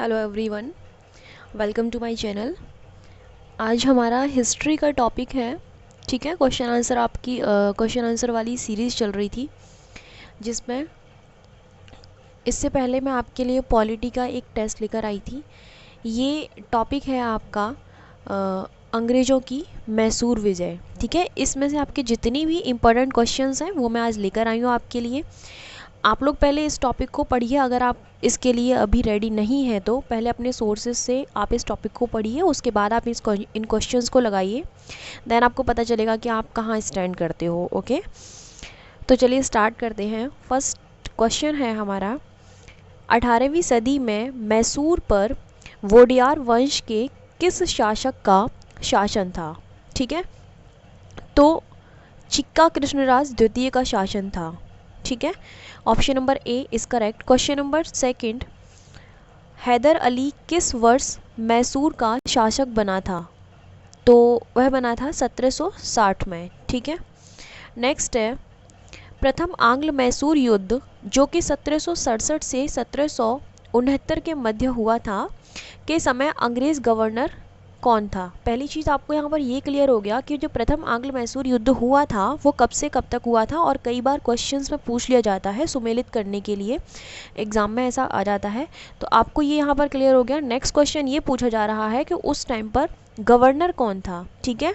Hello everyone, welcome to my channel. आज हमारा history का टॉपिक है। ठीक है, क्वेश्चन आंसर आपकी क्वेश्चन आंसर वाली सीरीज़ चल रही थी, जिसमें इससे पहले मैं आपके लिए पॉलिटी का एक टेस्ट लेकर आई थी। ये टॉपिक है आपका अंग्रेज़ों की मैसूर विजय। ठीक है, इसमें से आपके जितनी भी इम्पोर्टेंट क्वेश्चंस हैं वो मैं आज लेकर आई हूँ आपके लिए। आप लोग पहले इस टॉपिक को पढ़िए। अगर आप इसके लिए अभी रेडी नहीं है तो पहले अपने सोर्सेज से आप इस टॉपिक को पढ़िए, उसके बाद आप इन क्वेश्चंस को लगाइए। देन आपको पता चलेगा कि आप कहाँ स्टैंड करते हो। ओके, तो चलिए स्टार्ट करते हैं। फर्स्ट क्वेश्चन है हमारा, 18वीं सदी में मैसूर पर वोडियार वंश के किस शासक का शासन था? ठीक है, तो चिक्का कृष्णराज द्वितीय का शासन था। ठीक है, option number A is correct. Question number second, Hyder Ali किस वर्ष मैसूर का शासक बना था? तो वह बना था 1760 में। ठीक है, नेक्स्ट है, प्रथम आंग्ल मैसूर युद्ध जो कि 1767 से 1769 के मध्य हुआ था, के समय अंग्रेज गवर्नर कौन था? पहली चीज़ आपको यहाँ पर ये क्लियर हो गया कि जो प्रथम आंग्ल मैसूर युद्ध हुआ था वो कब से कब तक हुआ था, और कई बार क्वेश्चंस में पूछ लिया जाता है सुमेलित करने के लिए, एग्जाम में ऐसा आ जाता है। तो आपको ये यहाँ पर क्लियर हो गया। नेक्स्ट क्वेश्चन ये पूछा जा रहा है कि उस टाइम पर गवर्नर कौन था। ठीक है,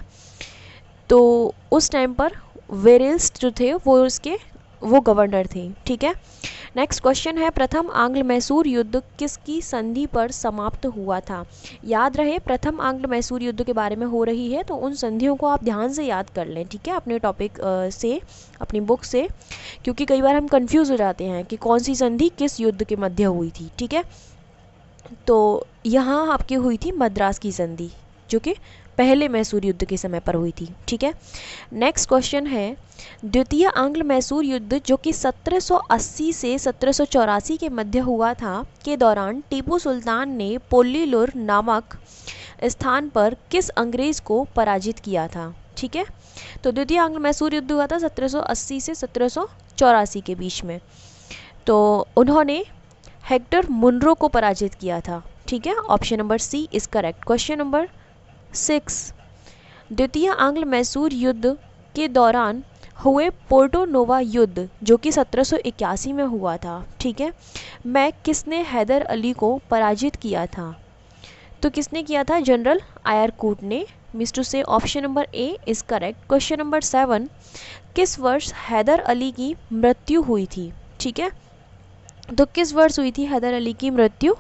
तो उस टाइम पर वेरेल्स जो थे वो गवर्नर थे। ठीक है, नेक्स्ट क्वेश्चन है, प्रथम आंग्ल मैसूर युद्ध किसकी संधि पर समाप्त हुआ था? याद रहे, प्रथम आंग्ल मैसूर युद्ध के बारे में हो रही है, तो उन संधियों को आप ध्यान से याद कर लें। ठीक है, अपने टॉपिक से, अपनी बुक से, क्योंकि कई बार हम कंफ्यूज हो जाते हैं कि कौन सी संधि किस युद्ध के मध्य हुई थी। ठीक है, तो यहाँ आपकी हुई थी मद्रास की संधि, जो कि पहले मैसूर युद्ध के समय पर हुई थी। ठीक है, नेक्स्ट क्वेश्चन है, द्वितीय आंग्ल मैसूर युद्ध जो कि 1780 से 1784 के मध्य हुआ था, के दौरान टीपू सुल्तान ने पोल्लीलुर नामक स्थान पर किस अंग्रेज को पराजित किया था? ठीक है, तो द्वितीय आंग्ल मैसूर युद्ध हुआ था 1780 से 1784 के बीच में, तो उन्होंने हेक्टर मुनरो को पराजित किया था। ठीक है, option number C is correct. Question number 6, द्वितीय आंग्ल मैसूर युद्ध के दौरान हुए पोर्टो नोवा युद्ध जो कि 1781 में हुआ था, ठीक है, मैं किसने हैदर अली को पराजित किया था? तो किसने किया था? जनरल आयरकूट ने। मीन्स टू से option number A is correct. Question number 7, किस वर्ष हैदर अली की मृत्यु हुई थी? ठीक है, तो किस वर्ष हुई थी हैदर अली की मृत्यु?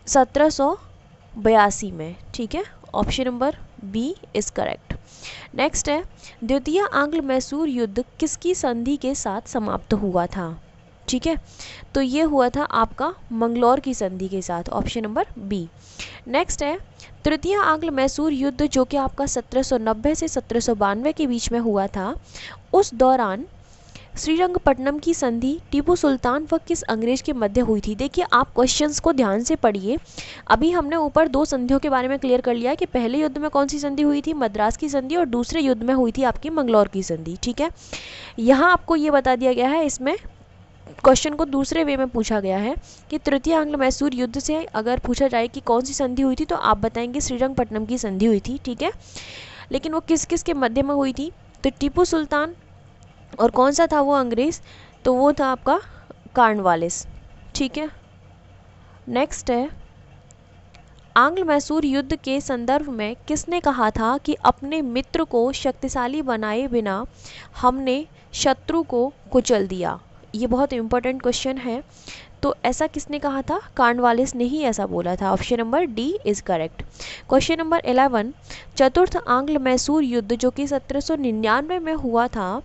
1782 में। ठीक है, option number B is correct. Next है, द्वितीय आंग्ल मैसूर युद्ध किसकी संधि के साथ समाप्त हुआ था? ठीक है, तो ये हुआ था आपका मंगलौर की संधि के साथ, ऑप्शन नंबर बी। नेक्स्ट है, तृतीय आंग्ल मैसूर युद्ध जो कि आपका 1790 से 1792 के बीच में हुआ था, उस दौरान श्रीरंगपट्टनम की संधि टीपू सुल्तान व किस अंग्रेज के मध्य हुई थी? देखिए, आप क्वेश्चंस को ध्यान से पढ़िए। अभी हमने ऊपर दो संधियों के बारे में क्लियर कर लिया कि पहले युद्ध में कौन सी संधि हुई थी? मद्रास की संधि, और दूसरे युद्ध में हुई थी आपकी मंगलौर की संधि। ठीक है, यहाँ आपको ये बता दिया गया है, इसमें क्वेश्चन को दूसरे वे में पूछा गया है कि तृतीय आंग्ल मैसूर युद्ध से अगर पूछा जाए कि कौन सी संधि हुई थी, तो आप बताएंगे श्रीरंगपट्टनम की संधि हुई थी। ठीक है, लेकिन वो किस किस के मध्य में हुई थी? तो टीपू सुल्तान, और कौन सा था वो अंग्रेज? तो वो था आपका कार्नवालिस। ठीक है, नेक्स्ट है, आंग्ल मैसूर युद्ध के संदर्भ में किसने कहा था कि अपने मित्र को शक्तिशाली बनाए बिना हमने शत्रु को कुचल दिया? ये बहुत इंपॉर्टेंट क्वेश्चन है। तो ऐसा किसने कहा था? कार्नवालिस ने ही ऐसा बोला था। Option number D is correct. Question number 11, चतुर्थ आंग्ल मैसूर युद्ध जो कि 1799 में हुआ था,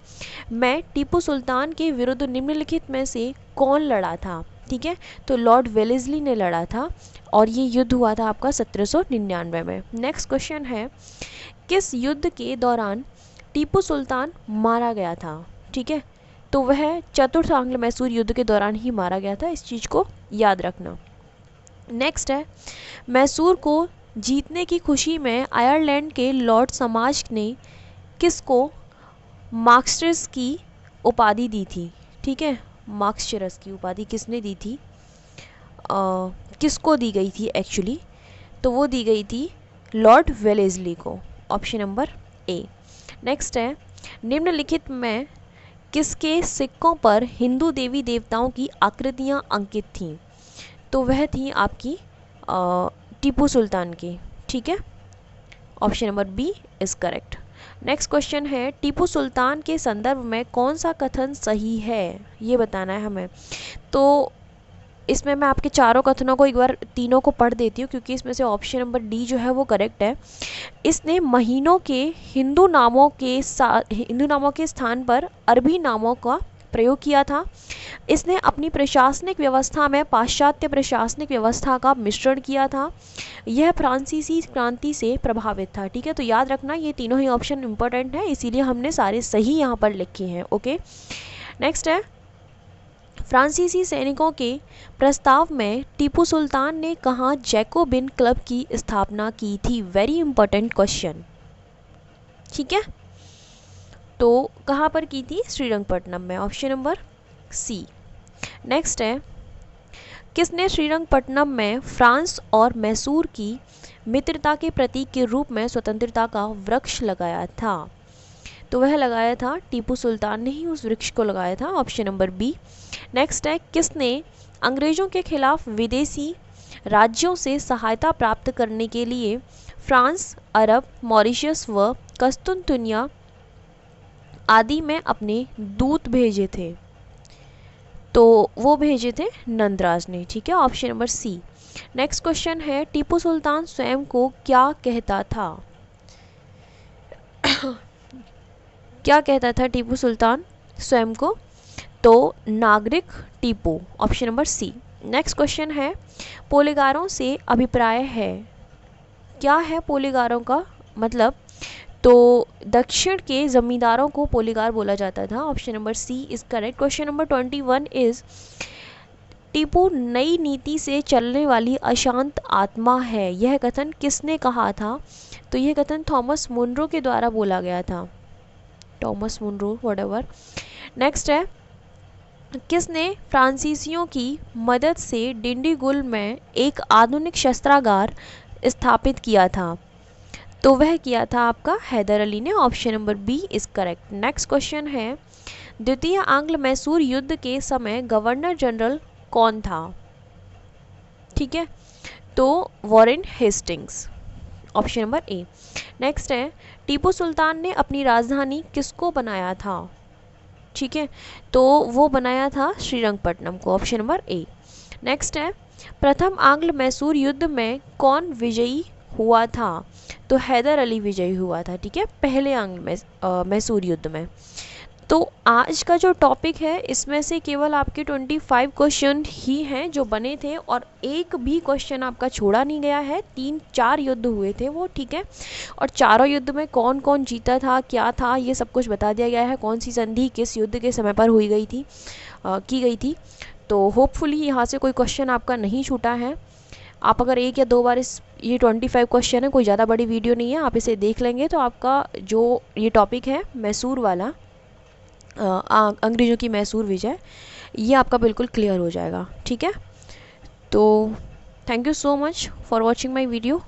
में टीपू सुल्तान के विरुद्ध निम्नलिखित में से कौन लड़ा था? ठीक है, तो लॉर्ड वेलेस्ली ने लड़ा था, और ये युद्ध हुआ था आपका 1799 में। नेक्स्ट क्वेश्चन है, किस युद्ध के दौरान टीपू सुल्तान मारा गया था? ठीक है, तो वह चतुर्थ आंग्ल मैसूर युद्ध के दौरान ही मारा गया था, इस चीज़ को याद रखना। नेक्स्ट है, मैसूर को जीतने की खुशी में आयरलैंड के लॉर्ड समाज ने किसको मार्क्सचरस की उपाधि दी थी? ठीक है, मार्क्सचरस की उपाधि किसने दी थी? किसको दी गई थी एक्चुअली, तो वो दी गई थी लॉर्ड वेलेस्ली को, ऑप्शन नंबर ए। नेक्स्ट है, निम्नलिखित में किसके सिक्कों पर हिंदू देवी देवताओं की आकृतियाँ अंकित थीं, तो वह थी आपकी टीपू सुल्तान की, ठीक है, option number B is correct. Next question है, टीपू सुल्तान के संदर्भ में कौन सा कथन सही है, ये बताना है हमें। तो इसमें मैं आपके चारों कथनों को एक बार तीनों को पढ़ देती हूँ, क्योंकि इसमें से ऑप्शन नंबर डी जो है वो करेक्ट है। इसने महीनों के हिंदू नामों के स्थान पर अरबी नामों का प्रयोग किया था। इसने अपनी प्रशासनिक व्यवस्था में पाश्चात्य प्रशासनिक व्यवस्था का मिश्रण किया था। यह फ्रांसीसी क्रांति से प्रभावित था। ठीक है, तो याद रखना ये तीनों ही ऑप्शन इंपॉर्टेंट है, इसीलिए हमने सारे सही यहाँ पर लिखे हैं। ओके, नेक्स्ट है, फ्रांसीसी सैनिकों के प्रस्ताव में टीपू सुल्तान ने कहाँ जैकोबिन क्लब की स्थापना की थी? Very important question. ठीक है, तो कहाँ पर की थी? श्रीरंगपट्टनम में, ऑप्शन नंबर सी। नेक्स्ट है, किसने श्रीरंगपट्टनम में फ्रांस और मैसूर की मित्रता के प्रतीक के रूप में स्वतंत्रता का वृक्ष लगाया था? तो वह लगाया था टीपू सुल्तान ने ही उस वृक्ष को लगाया था, ऑप्शन नंबर बी। नेक्स्ट है, किसने अंग्रेजों के खिलाफ विदेशी राज्यों से सहायता प्राप्त करने के लिए फ्रांस, अरब, मॉरिशस व कस्तुनतुनिया आदि में अपने दूत भेजे थे? तो वो भेजे थे नंदराज ने। ठीक है, option number C. Next question है, टीपू सुल्तान स्वयं को क्या कहता था? क्या कहता था टीपू सुल्तान स्वयं को? तो नागरिक Tipu, option number C. Next question है, पोलेगारों से अभिप्राय है? क्या है पोलेगारों का मतलब? तो दक्षिण के जमींदारों को पोलेगार बोला जाता था, option number C is correct. Question number 21 is, Tipu नई नीति से चलने वाली अशांत आत्मा है, यह कथन किसने कहा था? तो यह कथन थॉमस मुनरो के द्वारा बोला गया था, थॉमस मुनरो व्हाटएवर। नेक्स्ट है, किसने फ्रांसीसियों की मदद से डिंडीगुल में एक आधुनिक शस्त्रागार स्थापित किया था? तो वह किया था आपका हैदर अली ने, option number B is correct. Next question है, द्वितीय आंग्ल मैसूर युद्ध के समय गवर्नर जनरल कौन था? ठीक है, तो वॉरेन हेस्टिंग्स, ऑप्शन नंबर ए। नेक्स्ट है, टीपू सुल्तान ने अपनी राजधानी किसको बनाया था? ठीक है, तो वो बनाया था श्रीरंगपट्टनम को, ऑप्शन नंबर ए। नेक्स्ट है, प्रथम आंग्ल मैसूर युद्ध में कौन विजयी हुआ था? तो हैदर अली विजयी हुआ था। ठीक है, पहले आंग्ल मैसूर युद्ध में। तो आज का जो टॉपिक है इसमें से केवल आपके 25 क्वेश्चन ही हैं जो बने थे, और एक भी क्वेश्चन आपका छोड़ा नहीं गया है। 3-4 युद्ध हुए थे वो, ठीक है, और चारों युद्ध में कौन कौन जीता था, क्या था, ये सब कुछ बता दिया गया है। कौन सी संधि किस युद्ध के समय पर की गई थी। तो होपफुली यहाँ से कोई क्वेश्चन आपका नहीं छूटा है। आप अगर एक या दो बार ये 25 क्वेश्चन है, कोई ज़्यादा बड़ी वीडियो नहीं है, आप इसे देख लेंगे तो आपका जो ये टॉपिक है मैसूर वाला, अंग्रेज़ों की मैसूर विजय, ये आपका बिल्कुल क्लियर हो जाएगा। ठीक है, तो thank you so much for watching my video.